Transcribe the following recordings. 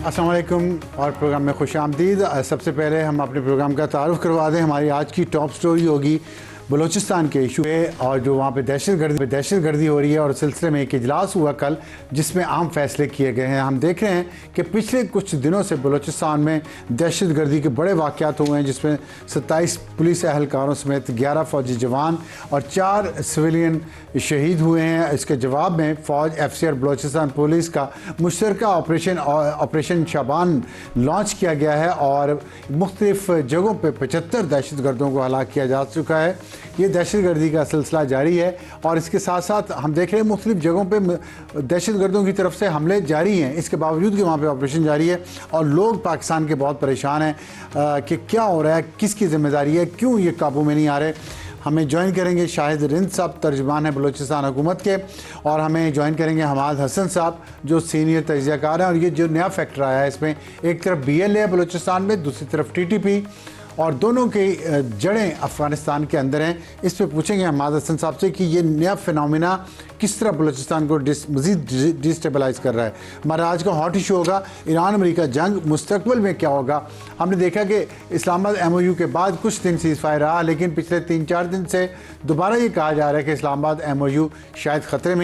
अस्सलाम वालेकुम और प्रोग्राम में खुशामदीद। सबसे पहले हम अपने प्रोग्राम का तारुफ करवा दें। हमारी आज की टॉप स्टोरी होगी बलूचिस्तान के इशू पे और जो वहाँ पे दहशतगर्दी हो रही है और उस सिलसिले में एक इजलास हुआ कल जिसमें अहम फैसले किए गए हैं। हम देख रहे हैं कि पिछले कुछ दिनों से बलूचिस्तान में दहशतगर्दी के बड़े वाक़यात हुए हैं जिसमें 27 पुलिस एहलकारों समेत 11 फ़ौजी जवान और 4 सिविलियन शहीद हुए हैं। इसके जवाब में फ़ौज FCR बलूचिस्तान पुलिस का मुश्तरका ऑपरेशन शाबान लॉन्च किया गया है और मुख्तलिफ जगहों पर 75 दहशतगर्दों को हलाक किया जा चुका है। ये दहशतगर्दी का सिलसिला जारी है और इसके साथ साथ हम देख रहे हैं मुख्तलिफ जगहों पे दहशतगर्दों की तरफ से हमले जारी हैं। इसके बावजूद कि वहाँ पे ऑपरेशन जारी है और लोग पाकिस्तान के बहुत परेशान हैं कि क्या हो रहा है, किसकी जिम्मेदारी है, क्यों ये काबू में नहीं आ रहे। हमें ज्वाइन करेंगे शाहिद रिंद साहब, तर्जुमान हैं बलूचिस्तान हुकूमत के, और हमें ज्वाइन करेंगे हमाद हसन साहब जो सीनियर तजियाकार हैं। और ये जो नया फैक्टर आया है इसमें एक तरफ BLA है बलूचिस्तान में, दूसरी तरफ TTP, और दोनों की जड़ें अफ़गानिस्तान के अंदर हैं। इस पर पूछेंगे हमाद हसन साहब से कि ये नया फिनोमिना किस तरह बलूचिस्तान को मज़ीद डिस्टेबलाइज़ कर रहा है। हमारा आज का हॉट इशू होगा ईरान अमेरिका जंग, मुस्तकबिल में क्या होगा। हमने देखा कि इस्लामाबाद MOU के बाद कुछ दिन सीज़ फायर रहा, लेकिन पिछले 3-4 दिन से दोबारा ये कहा जा रहा है कि इस्लामाबाद MOU शायद ख़तरे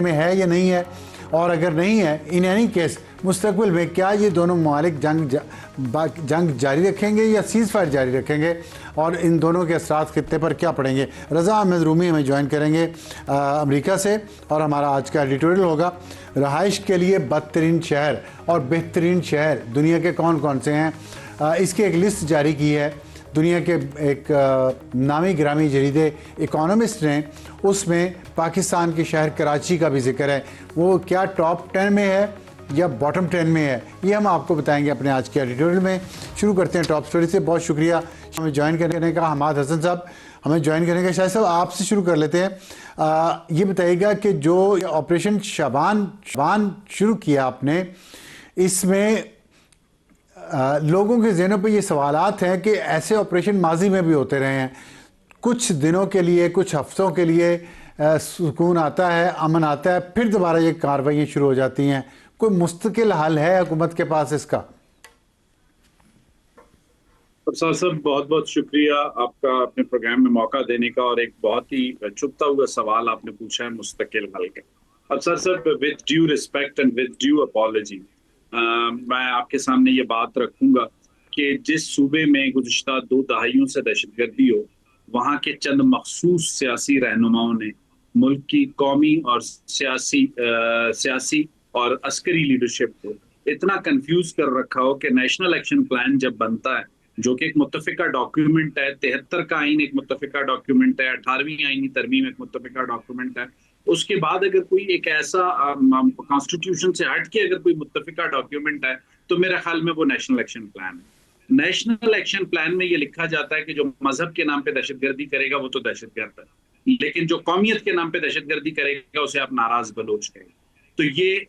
में है या नहीं है, और अगर नहीं है इन एनी केस मुस्तकबिल में क्या ये दोनों ममालिक जंग जारी रखेंगे या सीज़ फायर जारी रखेंगे, और इन दोनों के असरात खित्ते पर क्या पड़ेंगे। रज़ा अहमद रूमी हमें ज्वाइन करेंगे अमेरिका से, और हमारा आज का एडिटोरियल होगा रहाइश के लिए बदतरीन शहर और बेहतरीन शहर दुनिया के कौन कौन से हैं। इसकी एक लिस्ट जारी की है दुनिया के एक नामी गिरामी जरीदे इकोनॉमिस्ट ने। उसमें पाकिस्तान के शहर कराची का भी जिक्र है। वो क्या टॉप 10 में है या बॉटम 10 में है, ये हम आपको बताएंगे अपने आज के एडिटोरियल में। शुरू करते हैं टॉप स्टोरी से। बहुत शुक्रिया हमें ज्वाइन करने का हमाद हसन साहब, हमें ज्वाइन करने का। शायद साहब आपसे शुरू कर लेते हैं। ये बताइएगा कि जो ऑपरेशन शाबान शुरू किया आपने, इसमें लोगों के ज़हनों पे ये सवालात हैं कि ऐसे ऑपरेशन माजी में भी होते रहे हैं। कुछ दिनों के लिए, कुछ हफ्तों के लिए सुकून आता है, अमन आता है, फिर दोबारा ये कार्रवाइयाँ शुरू हो जाती हैं। कोई मुस्तकिल हल है हुकूमत के पास इसका? अफसर साहब, बहुत बहुत शुक्रिया आपका अपने प्रोग्राम में मौका देने का, और एक बहुत ही चुभता हुआ सवाल आपने पूछा है मुस्तकिल हल का। अफसर साहब, with due respect and with due apology, मैं आपके सामने ये बात रखूंगा कि जिस सूबे में गुज़िश्ता 2 दहाइयों से दहशतगर्दी हो, वहाँ के चंद मखसूस सियासी रहनुमाओं ने मुल्क की कौमी और सियासी और अस्करी लीडरशिप को इतना कंफ्यूज कर रखा हो कि नेशनल एक्शन प्लान जब बनता है, जो कि एक मुत्तफिका डॉक्यूमेंट है, 73 का आइन एक मुत्तफिका डॉक्यूमेंट है, 18वीं आईनी तरमीम एक मुत्तफिका डॉक्यूमेंट है, उसके बाद अगर कोई एक ऐसा कॉन्स्टिट्यूशन से हट के अगर कोई मुत्तफिका डॉक्यूमेंट है, तो मेरे ख्याल में वो नेशनल एक्शन प्लान है। नेशनल एक्शन प्लान में ये लिखा जाता है कि जो मजहब के नाम पे दहशतगर्दी करेगा वो तो दहशतगर्द है, लेकिन जो कौमियत के नाम पे दहशतगर्दी करेगा उसे आप नाराज बलोच कहेंगे। तो ये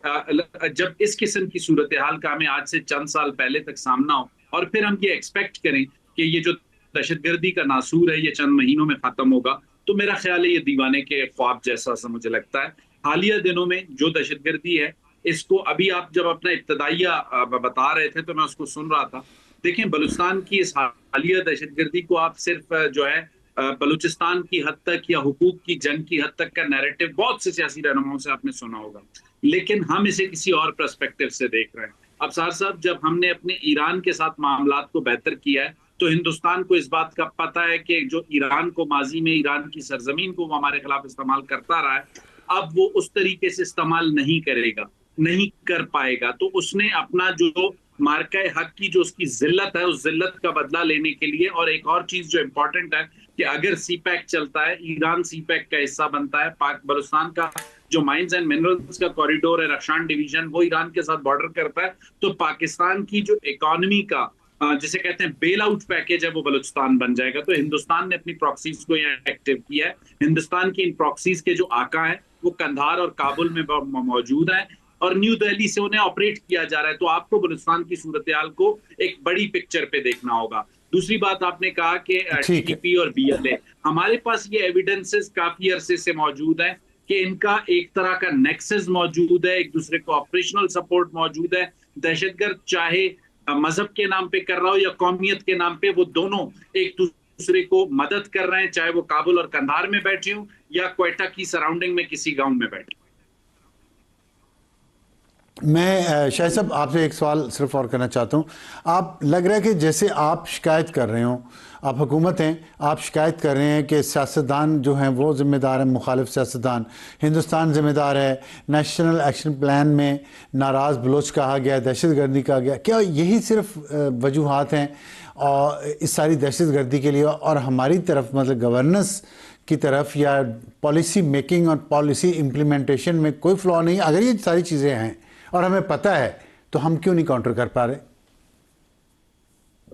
जब इस किस्म की सूरत हाल का हमें आज से चंद साल पहले तक सामना हो, और फिर हम ये एक्सपेक्ट करें कि ये जो दहशतगर्दी का नासूर है ये चंद महीनों में खत्म होगा, तो मेरा ख्याल है ये दीवाने के ख्वाब जैसा सा मुझे लगता है। हालिया दिनों में जो दहशतगर्दी है, इसको अभी आप जब अपना इब्तदाइया बता रहे थे तो मैं उसको सुन रहा था। देखें, बलूचिस्तान की इस हालिया दहशतगर्दी को आप सिर्फ जो है बलूचिस्तान की हद तक या हुकूक की जंग की हद तक का नैरेटिव बहुत से सियासी रहनुमाओं से आपने सुना होगा, लेकिन हम इसे किसी और पर्सपेक्टिव से देख रहे हैं। अब साहब, जब हमने अपने ईरान के साथ मामलात को बेहतर किया है, तो हिंदुस्तान को इस बात का पता है कि जो ईरान को माजी में ईरान की सरजमीन को वो हमारे खिलाफ इस्तेमाल करता रहा है, अब वो उस तरीके से इस्तेमाल नहीं करेगा, नहीं कर पाएगा। तो उसने अपना जो मार्का हक की जो उसकी जिल्लत है, उस जिल्लत का बदला लेने के लिए, और एक और चीज जो इम्पोर्टेंट है कि अगर CPEC चलता है, ईरान CPEC का हिस्सा बनता है, बलूचिस्तान का जो माइंस एंड मिनरल्स का कॉरिडोर है, रक्षान डिवीजन, वो ईरान के साथ बॉर्डर करता है, तो पाकिस्तान की जो इकोनॉमी का जिसे कहते हैं बेल आउट पैकेज है, वो बलूचिस्तान बन जाएगा। तो हिंदुस्तान ने अपनी प्रॉक्सीज को यहाँ एक्टिव किया है। हिंदुस्तान की इन प्रॉक्सीज के जो आका हैं वो कंधार और काबुल में मौजूद हैं, और न्यू दिल्ली से उन्हें ऑपरेट किया जा रहा है। तो आपको बलूचिस्तान की सूरत हाल को एक बड़ी पिक्चर पे देखना होगा। दूसरी बात, आपने कहा कि TTP और BLA, हमारे पास ये एविडेंसेस काफी अरसे से मौजूद हैं कि इनका एक तरह का नेक्सस मौजूद है, एक दूसरे को ऑपरेशनल सपोर्ट मौजूद है। दहशतगर्द चाहे मजहब के नाम पे कर रहा हो या कौमियत के नाम पे, वो दोनों एक दूसरे को मदद कर रहे हैं, चाहे वो काबुल और कंधार में बैठे हों या क्वेटा की सराउंडिंग में किसी गांव में बैठे। मैं शायद साहब आपसे एक सवाल सिर्फ और करना चाहता हूँ। आप लग रहा है कि जैसे आप शिकायत कर रहे हो, आप हुकूमत हैं, आप शिकायत कर रहे हैं कि सियासतदान जो हैं वो ज़िम्मेदार हैं, मुखालिफ सियासतदान, हिंदुस्तान ज़िम्मेदार है, नेशनल एक्शन प्लान में नाराज़ बलोच कहा गया, दहशतगर्दी कहा गया। क्या यही सिर्फ वजूहात हैं और इस सारी दहशतगर्दी के लिए, और हमारी तरफ मतलब गवर्नेंस की तरफ या पॉलिसी मेकिंग और पॉलिसी इम्प्लीमेंटेशन में कोई फ्लॉ नहीं? अगर ये सारी चीज़ें हैं और हमें पता है तो हम क्यों नहीं काउंटर कर पा रहे?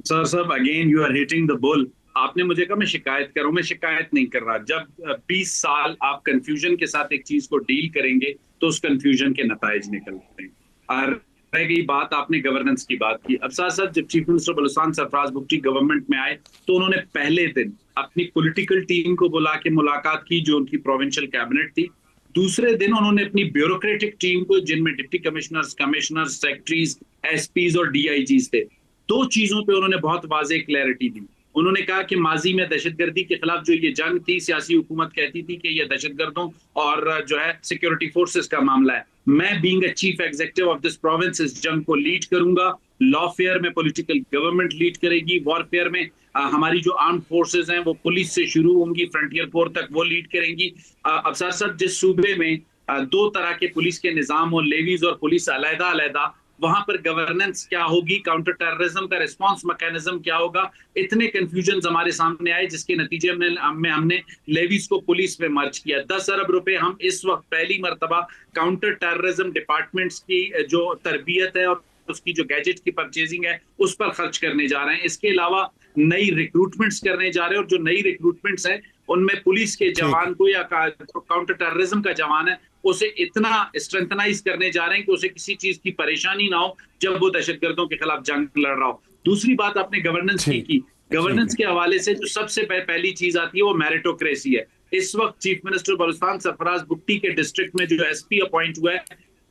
सर साहब, again you are hitting the bull. आपने मुझे कहा मैं शिकायत करूं, मैं शिकायत नहीं कर रहा। जब 20 साल आप कंफ्यूजन के साथ एक चीज को डील करेंगे तो उस कंफ्यूजन के नताइज निकलते हैं। और रह गई बात, आपने गवर्नेंस की बात की। अब साथ साथ जब chief minister Balochistan Sarfaraz Bugti government में आए तो उन्होंने पहले दिन अपनी पॉलिटिकल टीम को बुला के मुलाकात की, जो उनकी प्रोविंशियल कैबिनेट थी। दूसरे दिन उन्होंने अपनी ब्यूरोक्रेटिक टीम को, जिनमें deputy commissioners, commissioners, secretaries, SPs और डीआईजीज थे, दो चीजों पे उन्होंने बहुत वाज़ेह क्लैरिटी दी। उन्होंने कहा कि माजी में दहशतगर्दी के खिलाफ जो ये जंग थी, सियासी हुकूमत कहती थी कि ये दहशतगर्दों और जो है सिक्योरिटी फोर्सेस का मामला है। मैं being a chief executive of this province इस जंग को लीड करूंगा। लॉफेयर में पॉलिटिकल गवर्नमेंट लीड करेगी, वॉरफेयर में हमारी जो आर्म फोर्सेस हैं वो पुलिस से शुरू होंगी, फ्रंटियर फोर्स तक वो लीड करेंगी। अब साथ साथ जिस सूबे में दो तरह के पुलिस के निजाम और लेवीज और पुलिस अलहदा अलहदा, वहां पर गवर्नेंस क्या होगी, काउंटर टेररिज्म का रिस्पांस मैकेनिज्म क्या होगा, इतने कंफ्यूजन हमारे सामने आए, जिसके नतीजे में हमने लेवीज को पुलिस में मर्ज किया। 10 अरब रुपए हम इस वक्त पहली मर्तबा काउंटर टेररिज्म डिपार्टमेंट्स की जो तरबियत है और उसकी जो गैजेट की परचेजिंग है उस पर खर्च करने जा रहे हैं। इसके अलावा नई रिक्रूटमेंट्स करने जा रहे हैं, और जो नई रिक्रूटमेंट्स हैं उनमें पुलिस के जवान को या काउंटर टेररिज्म का जवान है उसे इतना स्ट्रेंथनाइज करने जा रहे हैं कि उसे किसी चीज की परेशानी ना हो जब वो दहशतगर्दों के खिलाफ जंग लड़ रहा हो। दूसरी बात आपने गवर्नेंस की। गवर्नेंस के हवाले से जो सबसे पहली चीज आती है वो मेरिटोक्रेसी है। इस वक्त चीफ मिनिस्टर बलूचिस्तान सरफराज बुगटी के डिस्ट्रिक्ट में जो एसपी अपॉइंट हुआ है,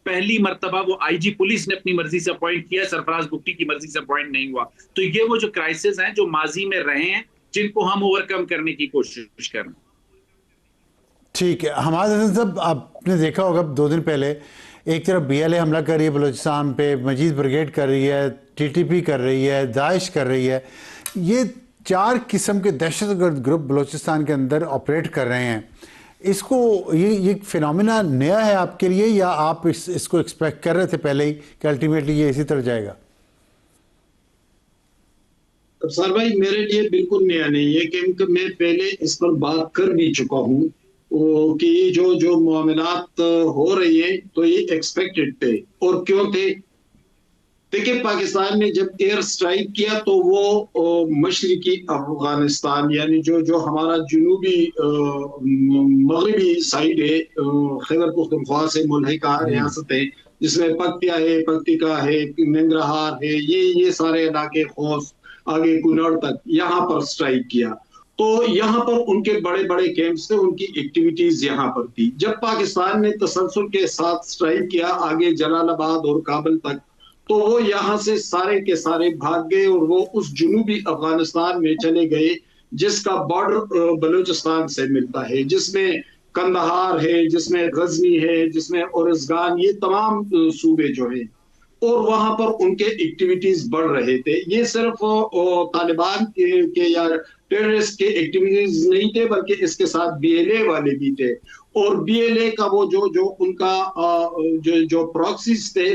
पहली मर्तबा वो आईजी पुलिस ने अपनी मर्जी से अपॉइंट किया, सरफराज बुगटी की मर्जी से अपॉइंट नहीं हुआ। तो ये वो जो क्राइसिस हैं जो माजी में रहे हैं, जिनको हम ओवरकम करने की कोशिश कर रहे हैं। ठीक है हमाद हसन साहब, आपने देखा होगा 2 दिन पहले एक तरफ बीएलए हमला कर रही है बलूचिस्तान पे, मजीद ब्रिगेड कर रही है, टीटीपी कर रही है, दाइश कर रही है। ये 4 किस्म के दहशतगर्द ग्रुप बलूचिस्तान के अंदर ऑपरेट कर रहे हैं। इसको ये फिनोमिना नया है आपके लिए, या आप इसको एक्सपेक्ट कर रहे थे पहले ही कि अल्टीमेटली ये इसी तरह जाएगा? सर भाई, मेरे लिए बिल्कुल नया नहीं है, क्योंकि मैं पहले इस पर बात कर भी चुका हूँ कि जो मामलात हो रही है तो ये एक्सपेक्टेड थे। और क्यों थे? देखिए, पाकिस्तान ने जब एयर स्ट्राइक किया तो वो मशरिकी अफगानिस्तान यानी जो हमारा जुनूबी मगरबी साइड है, खैबर पख्तूनख्वा से मुल्हिका रियासत है, जिसमें पक्तिका है, नंगरहार है, ये सारे इलाके, खोस, आगे कुनड़ तक, यहाँ पर स्ट्राइक किया। तो यहाँ पर उनके बड़े बड़े कैंप्स थे, उनकी एक्टिविटीज यहाँ पर थी। जब पाकिस्तान ने तसलसल के साथ स्ट्राइक किया आगे जलालाबाद और काबुल तक, तो वो यहाँ से सारे के सारे भाग गए और वो उस जुनूबी अफगानिस्तान में चले गए जिसका बॉर्डर बलूचिस्तान से मिलता है, जिसमें कंदहार है, जिसमें गजनी है, जिसमें औरज़गान, ये तमाम सूबे जो हैं, और वहां पर उनके एक्टिविटीज बढ़ रहे थे। ये सिर्फ तालिबान के या टेररिस्ट के एक्टिविटीज नहीं थे, बल्कि इसके साथ बीएलए वाले भी थे। और बीएलए का वो जो उनका जो प्रॉक्सीज थे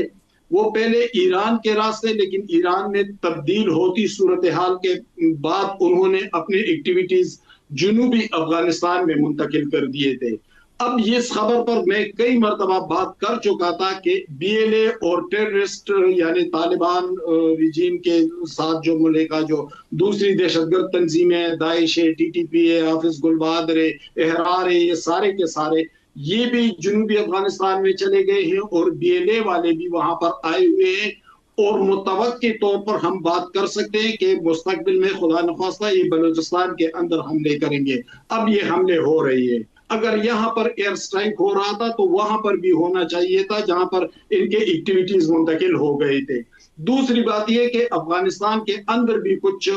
वो पहले ईरान के रास्ते, लेकिन ईरान में तब्दील होती सूरत हाल के बाद उन्होंने अपनी एक्टिविटीज जुनूबी अफगानिस्तान में मुंतकिल कर दिए थे। अब इस खबर पर मैं कई मरतबा बात कर चुका था कि बीएलए और टेररिस्ट यानी तालिबान रिजीम के साथ जो मुल्क का जो दूसरी दहशतगर्द तंजीमें, दाइश है, टीटीपी है, हाफिज गुलबादर है, एहरार है, ये सारे के सारे ये भी जुनूबी अफगानिस्तान में चले गए हैं और बीएलए वाले भी वहां पर आए हुए हैं। और मुतवक्की तौर पर हम बात कर सकते हैं कि मुस्तकबिल में खुदा नख्वास्ता ये बलूचिस्तान के अंदर हमले करेंगे। अब ये हमले हो रही है। अगर यहाँ पर एयर स्ट्राइक हो रहा था तो वहां पर भी होना चाहिए था जहां पर इनके एक्टिविटीज मुंतकिल हो गए थे। दूसरी बात यह कि अफगानिस्तान के अंदर भी कुछ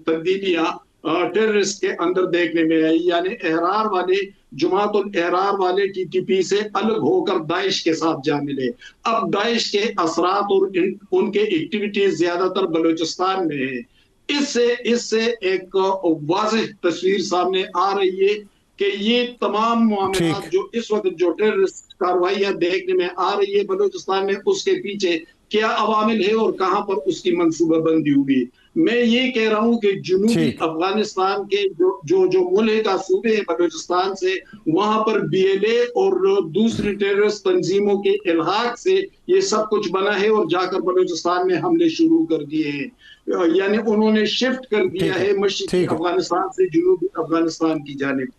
तब्दीलियां टेररिस्ट के अंदर देखने में आई, यानी एहरार वाले जुमातुल एहरार वाले टीटीपी से अलग होकर दाइश के साथ जा मिले। अब दाइश के असरात और उनके एक्टिविटीज ज्यादातर बलूचिस्तान में है। इससे इससे एक वाज़ेह तस्वीर सामने आ रही है कि ये तमाम मामला जो इस वक्त जो टेररिस्ट कार्रवाइयां देखने में आ रही है बलूचिस्तान में, उसके पीछे क्या अवामिल है और कहां पर उसकी मंसूबाबंदी हुई। मैं ये कह रहा हूं कि जुनूबी अफगानिस्तान के जो मुल्क का सूबे है बलूचिस्तान से, वहां पर बीएलए और दूसरी टेररिस्ट तंजीमों के इल्हाक से ये सब कुछ बना है और जाकर बलूचिस्तान में हमले शुरू कर दिए हैं। यानी उन्होंने शिफ्ट कर दिया है मशरिकी अफगानिस्तान से जुनूबी अफगानिस्तान की जानिब।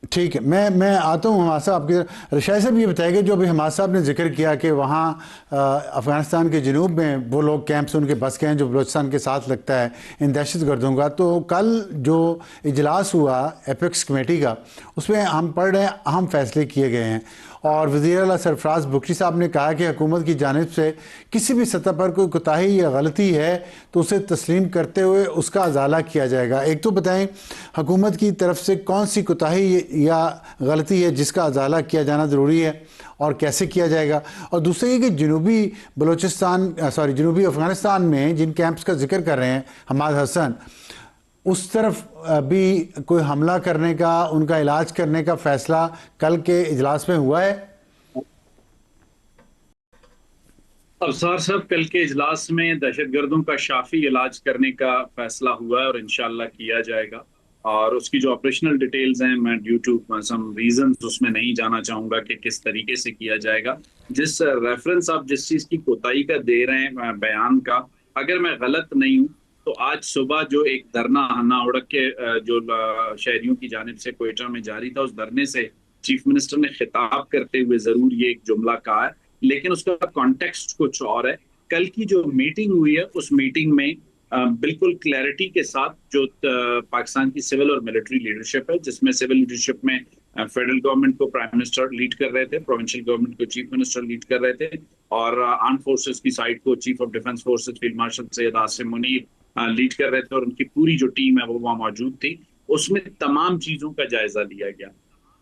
ठीक है, मैं आता हूँ हमाद साहब आपकी। रशाई साहब ये बताएंगे, जो अभी हमाद साहब ने जिक्र किया कि वहाँ अफ़गानिस्तान के जनूब में वो लोग कैंप्स उनके बस के हैं जो बलूचिस्तान के साथ लगता है इन दहशत गर्दों का। तो कल जो इजलास हुआ एपेक्स कमेटी का, उसमें हम पढ़ रहे हैं अहम फैसले किए गए हैं और वज़ीर आला सरफराज बुखरी साहब ने कहा कि हुकूमत की जानिब से किसी भी सतह पर कोई कोताही या गलती है तो उसे तस्लीम करते हुए उसका अजाला किया जाएगा। एक तो बताएं हुकूमत की तरफ से कौन सी कोताही या गलती है जिसका अजाला किया जाना ज़रूरी है और कैसे किया जाएगा, और दूसरा ये कि जनूबी जनूबी अफ़गानिस्तान में जिन कैंप्स का जिक्र कर रहे हैं हमाद हसन, उस तरफ भी कोई हमला करने का, उनका इलाज करने का फैसला कल के इजलास में हुआ है? अफसार साहब, कल के इजलास में दहशतगर्दों का शाफी इलाज करने का फैसला हुआ है और इंशाल्लाह किया जाएगा। और उसकी जो ऑपरेशनल डिटेल्स हैं, मैं ड्यू टू सम रीजंस उसमें नहीं जाना चाहूंगा कि किस तरीके से किया जाएगा। जिस रेफरेंस आप जिस चीज की कोताही का दे रहे हैं बयान का, अगर मैं गलत नहीं हूँ तो आज सुबह जो एक धरना हन्ना उड़क के जो शहरियों की जानिब से क्वेटा में जारी था, उस धरने से चीफ मिनिस्टर ने खिताब करते हुए जरूर ये एक जुमला कहा है, लेकिन उसका कॉन्टेक्स्ट कुछ और है। कल की जो मीटिंग हुई है उस मीटिंग में बिल्कुल क्लैरिटी के साथ जो पाकिस्तान की सिविल और मिलिट्री लीडरशिप है, जिसमें सिविल लीडरशिप में फेडरल गवर्नमेंट को प्राइम मिनिस्टर लीड कर रहे थे, प्रोविंशियल गवर्नमेंट को चीफ मिनिस्टर लीड कर रहे थे, और आर्म फोर्सेस की साइड को chief of defence forces field marshal Syed Asim Munir lead कर रहे थे, और उनकी पूरी जो टीम है वो वहां मौजूद थी। उसमें तमाम चीजों का जायजा लिया गया।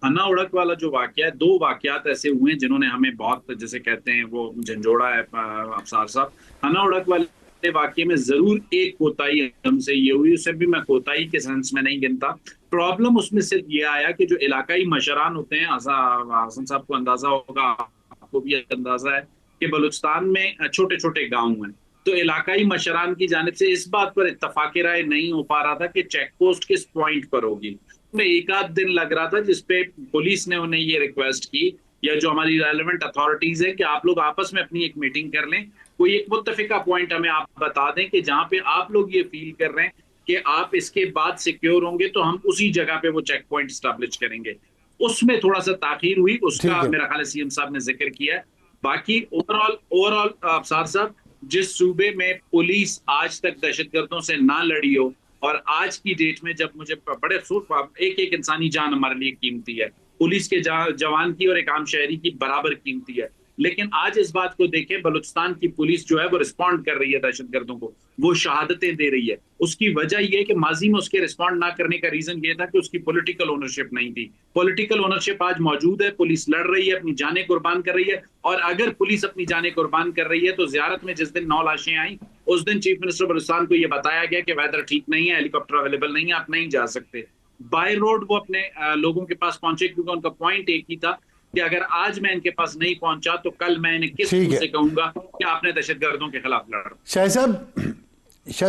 हन्ना उड़क वाला जो वाकया है, दो वाकयात ऐसे हुए हैं जिन्होंने हमें बहुत, जैसे कहते हैं वो झंझोड़ा है अफसार साहब। हन्ना उड़क वाले वाकये में जरूर एक कोताही हमसे ये हुई, उसे भी मैं कोताही के सेंस में नहीं गिनता। प्रॉब्लम उसमें सिर्फ ये आया कि जो इलाकाई मशरान होते हैं, हसन साहब को अंदाजा होगा, आपको भी अंदाजा है कि बलूचिस्तान में छोटे छोटे गाँव हैं, तो इलाकाई मशरान की जानिब से इस बात पर इत्तफाक राय नहीं हो पा रहा था कि चेक पोस्ट किस पॉइंट पर होगी। में एक आध दिन लग रहा था जिसपे पुलिस ने उन्हें ये रिक्वेस्ट की, या जो हमारी रेलेवेंट अथॉरिटीज है, कि आप लोग आपस में अपनी एक मीटिंग कर लें, कोई एक मुत्तफिका पॉइंट हमें आप बता दें कि जहां पे आप लोग ये फील कर रहे हैं कि आप इसके बाद सिक्योर होंगे तो हम उसी जगह पे वो चेक पॉइंट स्टैब्लिश करेंगे। उसमें थोड़ा सा ताखीर हुई, उसका मेरा ख्याल है सीएम साहब ने जिक्र किया। बाकी ओवरऑल अफसार साहब, जिस सूबे में पुलिस आज तक दहशतगर्दों से ना लड़ी हो, और आज की डेट में जब मुझे बड़े अफसोस, एक एक इंसानी जान हमारे लिए कीमती है, पुलिस के जवान की और एक आम शहरी की बराबर कीमती है, लेकिन आज इस बात को देखें, बलूचिस्तान की पुलिस जो है वो रिस्पॉन्ड कर रही है दहशतगर्दों को, वो शहादतें दे रही है। उसकी वजह यह है कि माजी में उसके रिस्पॉन्ड ना करने का रीजन ये था कि उसकी पॉलिटिकल ओनरशिप नहीं थी। पॉलिटिकल ओनरशिप आज मौजूद है, पुलिस लड़ रही है, अपनी जानें कुर्बान कर रही है, और अगर पुलिस अपनी जानें कुर्बान कर रही है तो ज़ियारत में जिस दिन 9 लाशें आई, उस दिन चीफ मिनिस्टर बलूचिस्तान को यह बताया गया कि वेदर ठीक नहीं है, हेलीकॉप्टर अवेलेबल नहीं है, आप नहीं जा सकते। बाय रोड वो अपने लोगों के पास पहुंचे, क्योंकि उनका पॉइंट एक ही था कि अगर आज मैं इनके पास नहीं पहुंचा तो कल मैं इन्हें किस मुंह से कहूंगा कि आपने दहशतगर्दों के खिलाफ लड़ा। शाह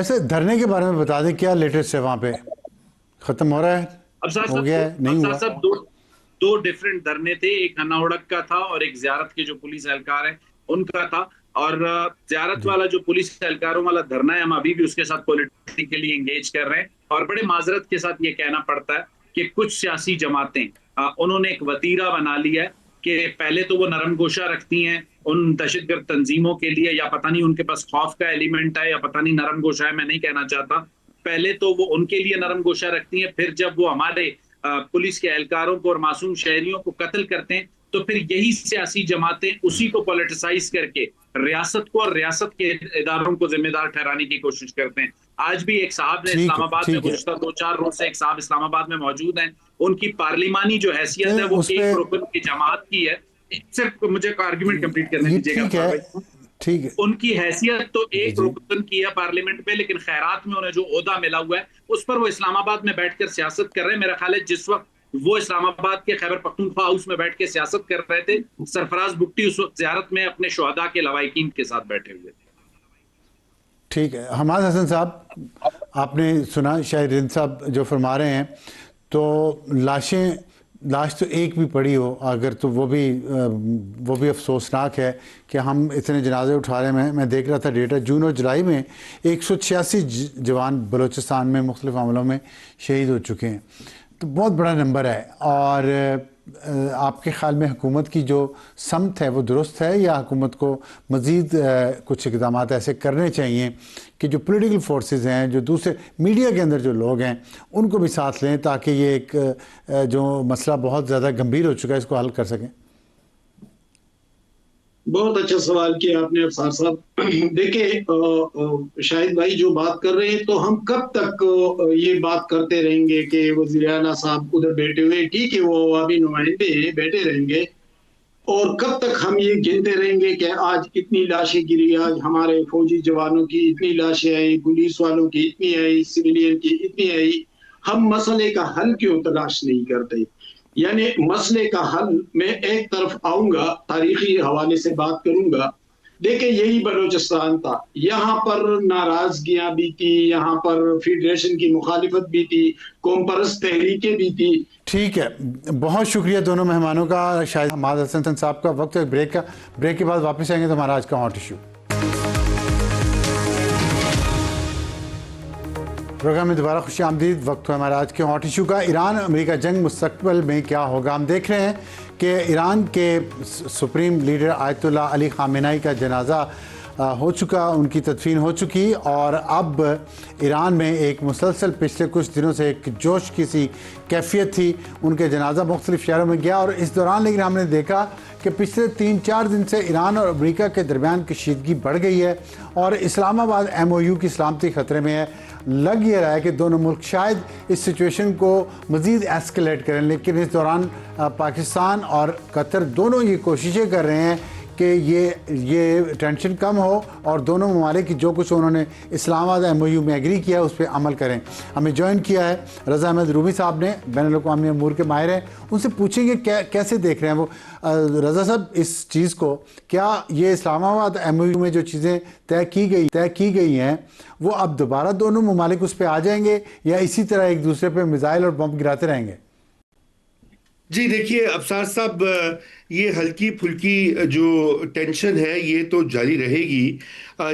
साहब धरने के बारे में बता दें, क्या लेटेस्ट है वहां पे? खत्म हो रहा है, हो गया है, नहीं हुआ? सब दो डिफरेंट धरने थे, एक हन्ना उड़क का था और एक ज़ियारत के जो पुलिस एहलकार है उनका था। और ज़ियारत वाला जो पुलिस एहलकारों वाला धरना है, हम अभी भी उसके साथ पॉलिटिकली एंगेज कर रहे हैं, और बड़े माजरत के साथ ये कहना पड़ता है कि कुछ सियासी जमातें उन्होंने एक वतीरा बना लिया है कि पहले तो वो नरम गोशा रखती हैं उन दहशतगर्द तंजीमों के लिए, या पता नहीं उनके पास खौफ का एलिमेंट है, या पता नहीं नरम गोशा है, मैं नहीं कहना चाहता। पहले तो वो उनके लिए नरम गोशा रखती हैं, फिर जब वो हमारे पुलिस के एहलकारों को और मासूम शहरियों को कत्ल करते हैं, तो फिर यही सियासी जमातें उसी को पॉलिटिसाइज करके रियासत को और रियासत के इदारों को जिम्मेदार ठहराने की कोशिश करते हैं। आज भी एक साहब ने इस्लामाबाद में गुज़श्ता 2-4 रोज से एक साहब इस्लामाबाद में मौजूद हैं, उनकी पार्लिमानी जो हैसियत है वो एक रुकन की जमात की है। सिर्फ मुझे आर्गुमेंट कंप्लीट करने दीजिएगा। ठीक है, उनकी हैसियत तो एक रुकन की है पार्लियामेंट में, लेकिन खैरात में उन्हें जो ओहदा मिला हुआ है उस पर वो इस्लामाबाद में बैठकर सियासत कर रहे हैं। मेरा ख्याल है जिस वक्त वो इस्लामाबाद के खैबर पख्तूनख्वा हाउस में बैठ के सियासत कर रहे थे, सरफराज बुट्टी उस वक्त ज़ियारत में अपने शुहदा के लवाहिकीन के साथ बैठे हुए थे। ठीक है। हमाद हसन साहब, आपने सुना शायद रिंद साहब जो फरमा रहे हैं, तो लाश तो एक भी पड़ी हो अगर, तो वो भी अफसोसनाक है कि हम इतने जनाजे उठा रहे हैं। मैं देख रहा था डेटा, जून और जुलाई में 186 जवान बलूचिस्तान में मुख्तलिफ मामलों में शहीद हो चुके हैं, तो बहुत बड़ा नंबर है। और आपके ख्याल में हुकूमत की जो समत है वो दुरुस्त है, या हुकूमत को मज़ीद कुछ इक़दाम ऐसे करने चाहिए कि जो पॉलिटिकल फोर्सेस हैं, जो दूसरे मीडिया के अंदर जो लोग हैं, उनको भी साथ लें ताकि ये एक जो मसला बहुत ज़्यादा गंभीर हो चुका है इसको हल कर सकें? बहुत अच्छा सवाल किया आपने अफसार साहब। देखिए शाहिद भाई जो बात कर रहे हैं, तो हम कब तक ये बात करते रहेंगे कि वज़ीर आला साहब उधर बैठे हुए, ठीक है वो अभी नुमाइंदे बैठे रहेंगे, और कब तक हम ये गिनते रहेंगे कि आज इतनी लाशें गिरी, आज हमारे फौजी जवानों की इतनी लाशें आई, पुलिस वालों की इतनी आई, सिविलियन की इतनी आई। हम मसले का हल क्यों तलाश नहीं करते? यानी मसले का हल, मैं एक तरफ आऊंगा, तारीखी हवाले से बात करूंगा। देखिए यही बलूचिस्तान था, यहाँ पर नाराजगियां भी थी, यहाँ पर फेडरेशन की मुखालिफत भी थी, कौम परस्त तहरीकें भी थी। ठीक है, बहुत शुक्रिया दोनों मेहमानों का। शायद हमाद हसन साहब का वक्त है ब्रेक का, ब्रेक के बाद वापस आएंगे तो हमारा आज का हॉट इशू प्रोग्राम में दोबारा खुश आमदीद। वक्त है हमारा आज के हॉट इशू का। ईरान अमेरिका जंग मुस्तकबिल में क्या होगा? हम देख रहे हैं कि ईरान के supreme leader ayatollah Ali Khamenei का जनाजा हो चुका, उनकी तदफीन हो चुकी, और अब ईरान में एक मुसलसल पिछले कुछ दिनों से एक जोश की सी कैफियत थी। उनके जनाजा मुख्तलिफ शहरों में गया, और इस दौरान लेकिन हमने देखा कि पिछले 3-4 दिन से ईरान और अमेरिका के दरमियान कशीदगी बढ़ गई है, और इस्लामाबाद MOU की सलामती ख़तरे में है। लग ये रहा है कि दोनों मुल्क शायद इस सिचुएशन को मज़ीद एस्केलेट करें, लेकिन इस दौरान पाकिस्तान और कतर दोनों ये कोशिशें कर रहे हैं कि ये टेंशन कम हो और दोनों ममालिक की जो कुछ उन्होंने इस्लामाबाद MOU में एग्री किया उस पर अमल करें। हमें ज्वाइन किया है रज़ा अहमद रूमी साहब ने, बैनुल-अक़वामी अमूर के माहिर हैं, उनसे पूछेंगे कैसे देख रहे हैं वो। रज़ा साहब, इस चीज़ को, क्या ये इस्लामाबाद MOU में जो चीज़ें तय की गई हैं वो अब दोबारा दोनों ममालिक उस पर आ जाएंगे, या इसी तरह एक दूसरे पर मिसाइल और बम गिराते रहेंगे? जी देखिए अफसार साहब, ये हल्की फुल्की जो टेंशन है ये तो जारी रहेगी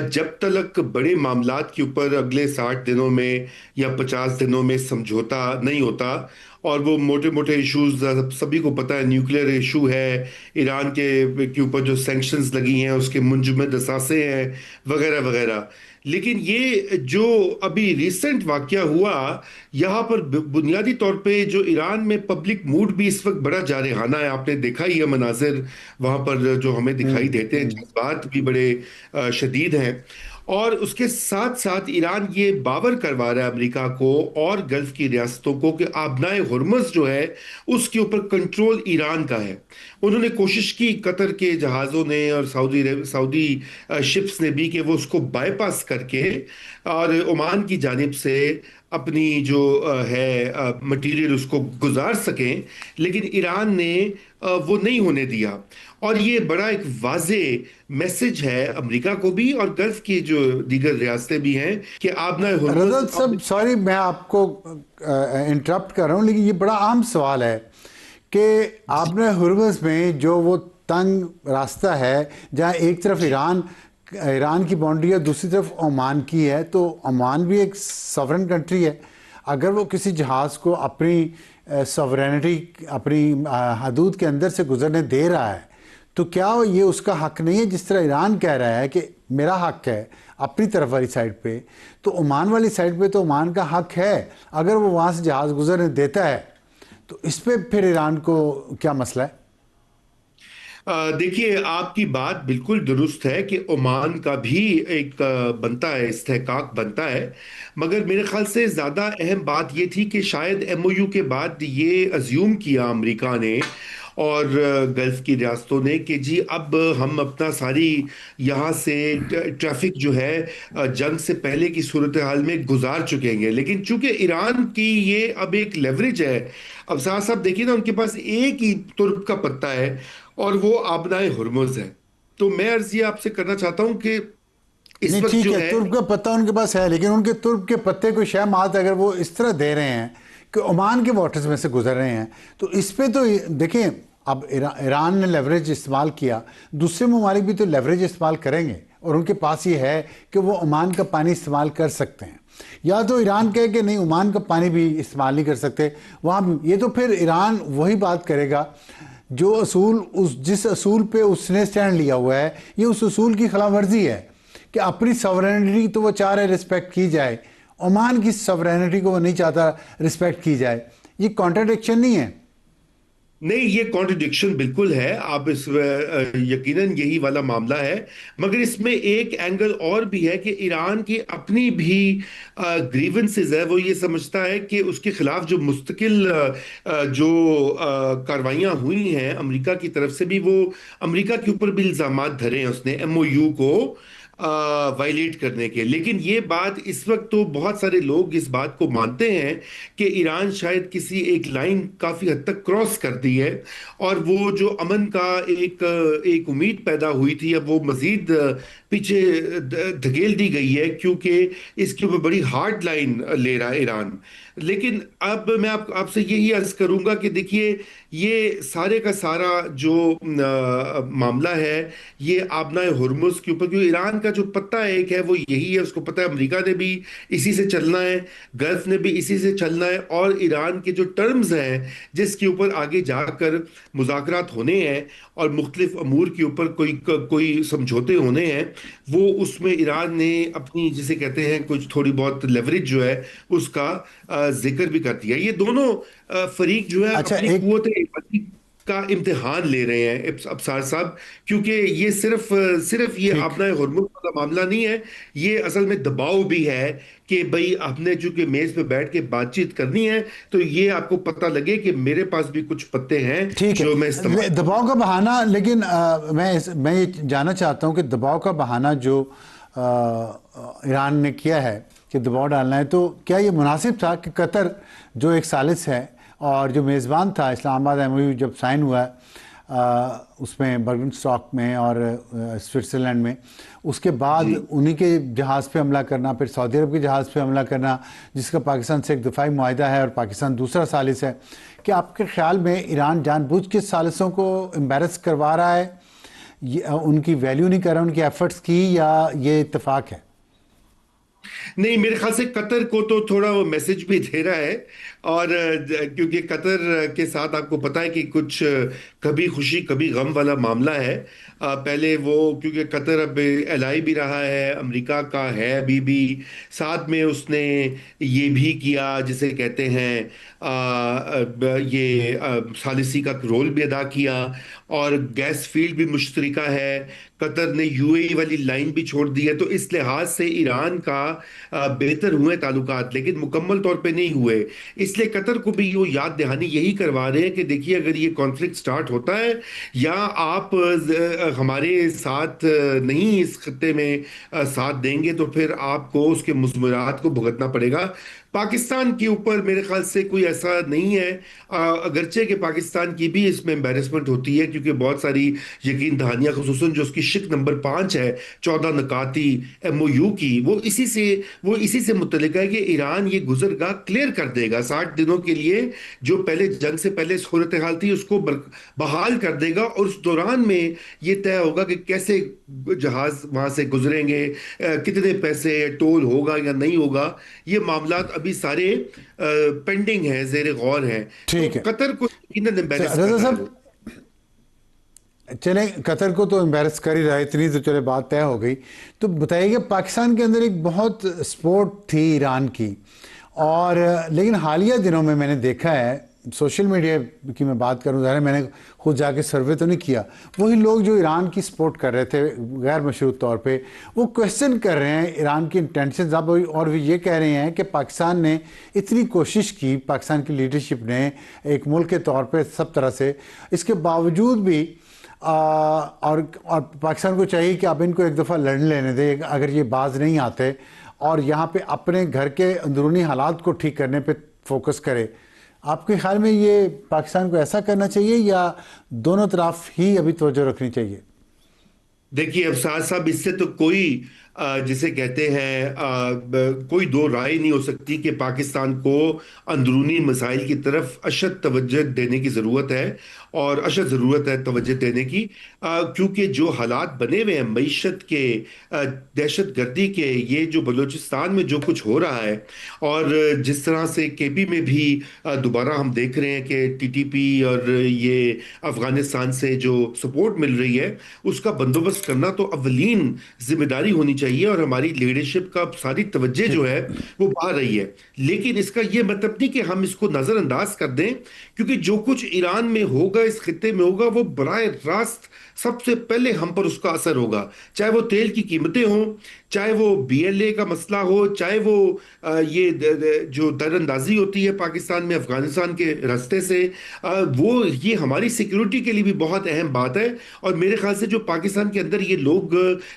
जब तक बड़े मामलात के ऊपर अगले 60 दिनों में या 50 दिनों में समझौता नहीं होता। और वो मोटे मोटे इश्यूज सभी को पता है, न्यूक्लियर इशू है, ईरान के ऊपर जो सैंक्शंस लगी हैं उसके मुंजमद असासे हैं, वगैरह वगैरह। लेकिन ये जो अभी रिसेंट वाकया हुआ, यहाँ पर बुनियादी तौर पे जो ईरान में पब्लिक मूड भी इस वक्त बड़ा जारहाना है। आपने देखा ही है मनाजिर वहाँ पर जो हमें दिखाई देते हैं, जज्बात भी बड़े शदीद हैं। और उसके साथ साथ ईरान ये बावर करवा रहा है अमेरिका को और गल्फ की रियासतों को कि आबनाए हुर्मुज़ जो है उसके ऊपर कंट्रोल ईरान का है। उन्होंने कोशिश की, कतर के जहाज़ों ने और सऊदी शिप्स ने भी, कि वो उसको बाईपास करके और ओमान की जानिब से अपनी जो है मटीरियल उसको गुजार सकें, लेकिन ईरान ने वो नहीं होने दिया। और ये बड़ा एक वाजे मैसेज है अमेरिका को भी और गल्फ की जो दीगर रियासतें भी हैं कि आबना रज़ा साहब, सॉरी मैं आपको इंटरप्ट कर रहा हूँ, लेकिन ये बड़ा आम सवाल है कि आबना हुर्मुज़ में जो वो तंग रास्ता है जहाँ एक तरफ ईरान की बाउंड्री है, दूसरी तरफ ओमान की है, तो ओमान भी एक सॉवरेन कंट्री है। अगर वो किसी जहाज़ को अपनी सॉवरेनिटी, अपनी हदूद के अंदर से गुजरने दे रहा है, तो क्या ये उसका हक नहीं है? जिस तरह ईरान कह रहा है कि मेरा हक है अपनी तरफ वाली साइड पे, तो ओमान वाली साइड पे तो ओमान का हक है। अगर वो वहाँ से जहाज़ गुजरने देता है तो इस पे फिर ईरान को क्या मसला है? देखिए, आपकी बात बिल्कुल दुरुस्त है कि ओमान का भी एक बनता है, इस्तेहकाक बनता है। मगर मेरे ख्याल से ज़्यादा अहम बात ये थी कि शायद एमओयू के बाद ये अज्यूम किया अमेरिका ने और गल्फ की रियासतों ने कि जी अब हम अपना सारी यहाँ से ट्रैफिक जो है जंग से पहले की सूरत हाल में गुजार चुकेंगे। लेकिन चूंकि ईरान की ये अब एक लेवरेज है, अब साथ साथ देखिए ना, उनके पास एक ही तुर्क का पत्ता है और वो आबनाए हुर्मुज है। तो मैं अर्ज ये आपसे करना चाहता हूं कि इस नहीं वक्त ठीक जो है, है, तुर्क का पत्ता उनके पास है, लेकिन उनके तुर्क के पत्ते को शहमात अगर वो इस तरह दे रहे हैं कि ओमान के वाटर्स में से गुजर रहे हैं, तो इस पे तो देखें, अब ईरान ने लेवरेज इस्तेमाल किया, दूसरे ममालिक भी तो लेवरेज इस्तेमाल करेंगे और उनके पास ये है कि वो ओमान का पानी इस्तेमाल कर सकते हैं। या तो ईरान कहे कि नहीं, ओमान का पानी भी इस्तेमाल नहीं कर सकते वहाँ, ये तो फिर ईरान वही बात करेगा जो असूल, जिस असूल पे उसने स्टैंड लिया हुआ है, ये उस असूल की खिलाफ वर्जी है कि अपनी सॉवरेनिटी तो वो चाह रहे रिस्पेक्ट की जाए, ओमान की सॉवरेनिटी को वो नहीं चाहता रिस्पेक्ट की जाए। ये कॉन्ट्राडिक्शन नहीं है? नहीं, ये कॉन्ट्रडिक्शन बिल्कुल है। आप इस यकीनन यही वाला मामला है। मगर इसमें एक एंगल और भी है कि ईरान की अपनी भी ग्रीवेंसेस है। वो ये समझता है कि उसके खिलाफ जो मुस्तकिल जो कार्रवाइयां हुई हैं अमेरिका की तरफ से भी, वो अमेरिका के ऊपर भी इल्जामात धरे हैं उसने एमओयू को वायलेट करने के। लेकिन ये बात इस वक्त तो बहुत सारे लोग इस बात को मानते हैं कि ईरान शायद किसी एक लाइन काफी हद तक क्रॉस कर दी है और वो जो अमन का एक उम्मीद पैदा हुई थी, अब वो मजीद पीछे धकेल दी गई है, क्योंकि इसके ऊपर बड़ी हार्ड लाइन ले रहा है ईरान। लेकिन अब मैं आपसे यही अर्ज करूंगा कि देखिए, ये सारे का सारा जो मामला है ये आबनाए हुर्मुज के ऊपर, क्योंकि ईरान का जो पत्ता एक है वो यही है, उसको पता है अमेरिका ने भी इसी से चलना है, गल्फ ने भी इसी से चलना है, और ईरान के जो टर्म्स हैं जिसके ऊपर आगे जाकर मुज़ाकरात होने हैं और मुख्तलिफ अमूर के ऊपर कोई कोई समझौते होने हैं, वो उसमें ईरान ने अपनी, जिसे कहते हैं, कुछ थोड़ी बहुत लेवरेज जो है उसका जिक्र भी कर दिया। ये दोनों फरीक जो है अच्छा, अपनी एक कुव्वत इरादी का इम्तिहान ले रहे हैं अबसार साहब, क्योंकि ये सिर्फ सिर्फ ये ठीक, अपना हुर्मुज वाला मामला नहीं है, ये असल में दबाव भी है कि भाई आपने चूंकि मेज पे बैठ के बातचीत करनी है तो ये आपको पता लगे कि मेरे पास भी कुछ पत्ते हैं ठीक जो मैं है, इस्तेमाल। दबाव का बहाना। लेकिन मैं ये जानना चाहता हूँ कि दबाव का बहाना जो ईरान ने किया है कि दबाव डालना है, तो क्या ये मुनासिब था कि कतर जो एक सालिस है और जो मेज़बान था इस्लामाबाद एमओयू जब साइन हुआ उसमें बर्गनस्टॉक में और स्विट्ज़रलैंड में, उसके बाद उन्हीं के जहाज़ पे हमला करना, फिर सऊदी अरब के जहाज़ पे हमला करना, जिसका पाकिस्तान से एक दफ़ाई मुआहिदा है और पाकिस्तान दूसरा सालिस है, कि आपके ख्याल में ईरान जानबूझ के सालिसों को एम्बेरस करवा रहा है, उनकी वैल्यू नहीं कर रहा उनकी एफर्ट्स की, या ये इत्तेफाक है? नहीं, मेरे ख्याल से कतर को तो थोड़ा वो मैसेज भी दे रहा है। और क्योंकि कतर के साथ आपको पता है कि कुछ कभी खुशी कभी गम वाला मामला है। पहले वो, क्योंकि कतर अब एलाई भी रहा है, अमेरिका का है अभी भी, साथ में उसने ये भी किया जिसे कहते हैं ये सालिसी का रोल भी अदा किया, और गैस फील्ड भी मुश्तरका है। कतर ने यूएई वाली लाइन भी छोड़ दी है। तो इस लिहाज से ईरान का बेहतर हुए ताल्लुकात, लेकिन मुकम्मल तौर पे नहीं हुए। इसलिए कतर को भी वो याद दहानी यही करवा रहे हैं कि देखिए, अगर ये कॉन्फ्लिक्ट स्टार्ट होता है या आप हमारे साथ नहीं इस खत्ते में साथ देंगे, तो फिर आपको उसके मुज़मरात को भुगतना पड़ेगा। पाकिस्तान के ऊपर मेरे ख्याल से कोई ऐसा नहीं है, अगरचे कि पाकिस्तान की भी इसमें एम्बेरसमेंट होती है, क्योंकि बहुत सारी यकीन दहानियां, खुसूसन जो उसकी शिक नंबर 5 है 14 नकाती एमओयू की, वो इसी से मुतल्लिक है कि ईरान ये गुजरगाह क्लियर कर देगा 60 दिनों के लिए, जो पहले जंग से पहले सूरत हाल थी उसको बहाल कर देगा, और उस दौरान में ये तय होगा कि कैसे जहाज वहां से गुजरेंगे, कितने पैसे टोल होगा या नहीं होगा। ये मामला अभी सारे पेंडिंग है, जेर गौर है। ठीक तो है कतर को रजा साहब, चले कतर को तो एम्बेरस कर ही रहा है, इतनी तो चले बात तय हो गई। तो बताइए कि पाकिस्तान के अंदर एक बहुत सपोर्ट थी ईरान की, और लेकिन हालिया दिनों में मैंने देखा है सोशल मीडिया की मैं बात करूं, ज़ाहिर है मैंने खुद जाके सर्वे तो नहीं किया, वही लोग जो ईरान की सपोर्ट कर रहे थे गैर मशरूत तौर पे, वो क्वेश्चन कर रहे हैं ईरान की इंटेंशंस अब, और वो ये कह रहे हैं कि पाकिस्तान ने इतनी कोशिश की, पाकिस्तान की लीडरशिप ने एक मुल्क के तौर पे सब तरह से, इसके बावजूद भी और पाकिस्तान को चाहिए कि अब इनको एक दफ़ा लड़ लेने दें अगर ये बाज नहीं आते, और यहाँ पे अपने घर के अंदरूनी हालात को ठीक करने पे फोकस करे। आपके ख्याल में ये पाकिस्तान को ऐसा करना चाहिए या दोनों तरफ ही अभी तवज्जो रखनी चाहिए? देखिए अफसार साहब, इससे तो कोई जिसे कहते हैं कोई दो राय नहीं हो सकती कि पाकिस्तान को अंदरूनी मसाइल की तरफ अशद तवज्जो देने की ज़रूरत है, और अशद ज़रूरत है तवज्जो देने की, क्योंकि जो हालात बने हुए हैं मईशत के, दहशत गर्दी के, ये जो बलूचिस्तान में जो कुछ हो रहा है, और जिस तरह से केपी में भी दोबारा हम देख रहे हैं कि टीटीपी और ये अफगानिस्तान से जो सपोर्ट मिल रही है उसका बंदोबस्त करना तो अवलीन जिम्मेदारी होनी चाहिए, और हमारी लीडरशिप का सारी तवज्जो जो है वो बाहर रही है। लेकिन इसका ये मतलब नहीं कि हम इसको नजरअंदाज कर दें, क्योंकि जो कुछ ईरान में होगा, इस खित्ते में होगा, वो बराह रास्त सबसे पहले हम पर उसका असर होगा, चाहे वो तेल की कीमतें हों, चाहे वो बीएलए का मसला हो, चाहे वो ये जो दरअंदाजी होती है पाकिस्तान में अफगानिस्तान के रास्ते से, वो ये हमारी सिक्योरिटी के लिए भी बहुत अहम बात है। और मेरे ख्याल से जो पाकिस्तान के अंदर ये लोग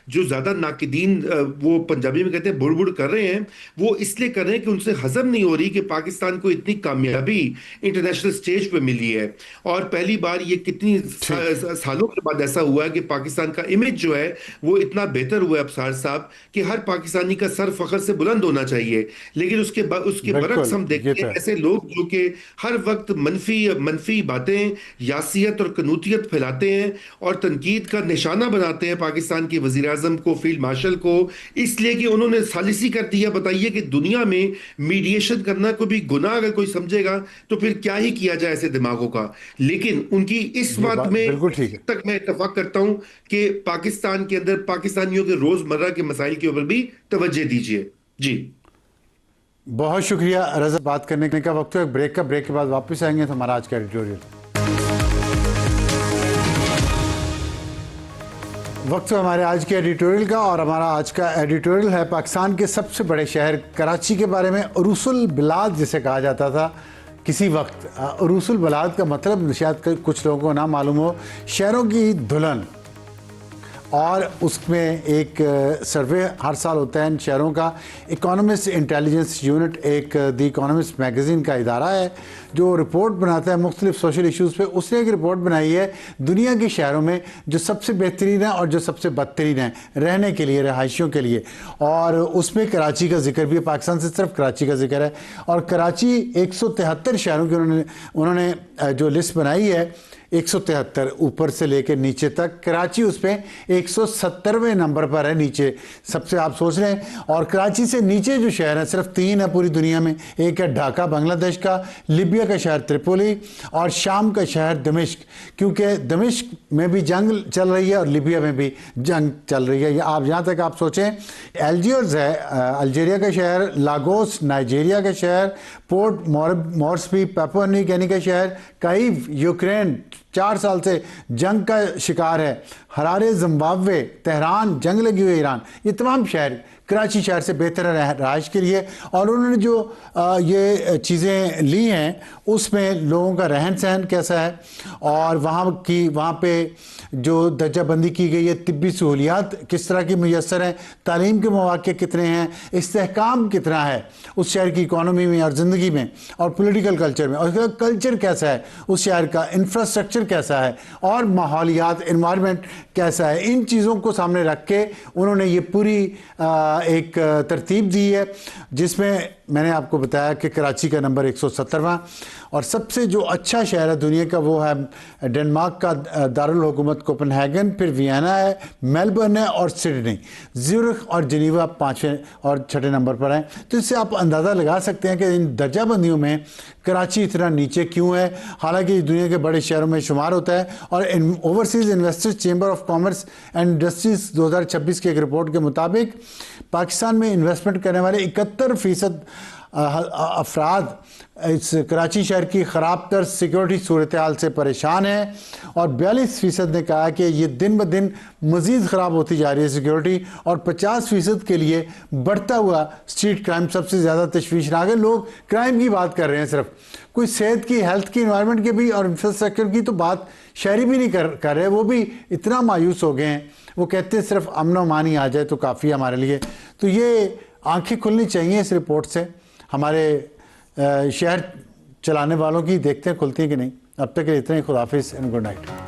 जो ज़्यादा नाकिदीन वो पंजाबी में कहते हैं बुड़ बुड़ कर रहे हैं, वो इसलिए कर रहे हैं कि उनसे हजम नहीं हो रही कि पाकिस्तान को इतनी कामयाबी इंटरनेशनल स्टेज पे मिली है, और पहली बार ये कितनी सालों के बाद ऐसा हुआ है कि पाकिस्तान का इमेज जो है वो इतना बेहतर हुआ है अफसार साहब कि हर पाकिस्तानी का सर फख्र से बुलंद होना चाहिए। लेकिन उसके बरक्स हम देखते हैं ऐसे लोग जो कि हर वक्त मनफी बातें, यासियत और कनूतियत फैलाते हैं और तनकीद का निशाना बनाते हैं पाकिस्तान के वजीर आजम को, फील्ड मार्शल को, इसलिए कि उन्होंने सालिसी कर दिया। बताइए कि दुनिया में मीडिएशन करना कोई भी गुनाह अगर कोई समझेगा तो फिर क्या ही किया जाए ऐसे दिमागों का। लेकिन उनकी इस बात में तक मैं इत्तफाक करता हूं कि पाकिस्तान के अंदर पाकिस्तानियों के रोजमर्रा के मसाइल के ऊपर भी तवज्जो दीजिए। जी बहुत शुक्रिया रज़ा, बात करने का वक्त है ब्रेक का। ब्रेक के बाद वापस आएंगे तो हमारा आज का एडिटोरियल वक्त है हमारे आज के एडिटोरियल का, और हमारा आज का एडिटोरियल है पाकिस्तान के सबसे बड़े शहर कराची के बारे में। उरूसुल बिलाद जिसे कहा जाता था किसी वक्त, उरूसुल बिलाद का मतलब शायद कुछ लोगों को ना मालूम हो, शहरों की दुल्हन। और उसमें एक सर्वे हर साल होता है इन शहरों का। इकोनॉमिस्ट इंटेलिजेंस यूनिट एक द इकोनॉमिस्ट मैगज़ीन का इदारा है जो रिपोर्ट बनाता है मुख्तलिफ सोशल इश्यूज़ पे। उसने एक रिपोर्ट बनाई है दुनिया के शहरों में जो सबसे बेहतरीन है और जो सबसे बदतरीन है रहने के लिए, रहायशियों के लिए, और उसमें कराची का जिक्र भी है। पाकिस्तान से सिर्फ कराची का जिक्र है, और कराची 173 शहरों की उन्होंने जो लिस्ट बनाई है 173 ऊपर से लेकर नीचे तक, कराची उस पर 170वें नंबर पर है नीचे सबसे। आप सोच रहे हैं, और कराची से नीचे जो शहर है सिर्फ 3 है पूरी दुनिया में। एक है ढाका बांग्लादेश का, लिबिया का शहर त्रिपोली, और शाम का शहर दमिश्क, क्योंकि दमिश्क में भी जंग चल रही है और लिबिया में भी जंग चल रही है। आप जहाँ तक आप सोचें, एल्जियर्स है अल्जीरिया का शहर, लागोस नाइजीरिया का शहर, पोर्ट मॉर्सबी पापुआ न्यू गिनी का शहर, काइव यूक्रेन 4 साल से जंग का शिकार है, हरारे जिम्बाब्वे, तेहरान जंग लगी हुई ईरान, ये तमाम शहर कराची शहर से बेहतर है रहाइश के लिए। और उन्होंने जो ये चीज़ें ली हैं उसमें लोगों का रहन सहन कैसा है, और वहाँ पे जो दर्जाबंदी की गई है, तिब्बी सहूलियात किस तरह की मुयसर हैं, तालीम के मौक़े कितने हैं, इस्तेहकाम कितना है उस शहर की इकॉनमी में और ज़िंदगी में, और पॉलिटिकल कल्चर में, और उसका कल्चर कैसा है उस शहर का, इंफ्रास्ट्रक्चर कैसा है, और माहौलियात इन्वायरमेंट कैसा है। इन चीज़ों को सामने रख के उन्होंने ये पूरी एक तरतीब दी है, जिसमें मैंने आपको बताया कि कराची का नंबर 170वां, और सबसे जो अच्छा शहर है दुनिया का वो है डेनमार्क का दारुल हुकूमत कोपेनहेगन, फिर वियना है, मेलबर्न है, और सिडनी। ज़्यूरिख और जिनीवा 5वें और 6ठे नंबर पर हैं। तो इससे आप अंदाज़ा लगा सकते हैं कि इन दर्जाबंदियों में कराची इतना नीचे क्यों है, हालांकि दुनिया के बड़े शहरों में शुमार होता है। और overseas investors chamber of commerce and industries 2026 की एक रिपोर्ट के मुताबिक पाकिस्तान में इन्वेस्टमेंट करने वाले 71% अफराद इस कराची शहर की ख़राब तर सिक्योरिटी सूरत हाल से परेशान हैं और 42% ने कहा कि ये दिन ब दिन मज़ीद ख़राब होती जा रही है सिक्योरिटी, और 50% के लिए बढ़ता हुआ स्ट्रीट क्राइम सबसे ज़्यादा तशवीशनाक है। लोग क्राइम की बात कर रहे हैं, सिर्फ कोई सेहत की, हेल्थ की, इन्वायरमेंट की भी और इंफ्रास्ट्रक्चर की तो बात शहरी भी नहीं कर रहे। वो भी इतना मायूस हो गए हैं, वो कहते हैं सिर्फ अमन अमानी आ जाए तो काफ़ी हमारे लिए। तो ये आंखें खुलनी चाहिए इस रिपोर्ट से हमारे शहर चलाने वालों की, देखते हैं खुलती है कि नहीं। अब तक के लिए इतना ही। खुदाफिज एंड गुड नाइट।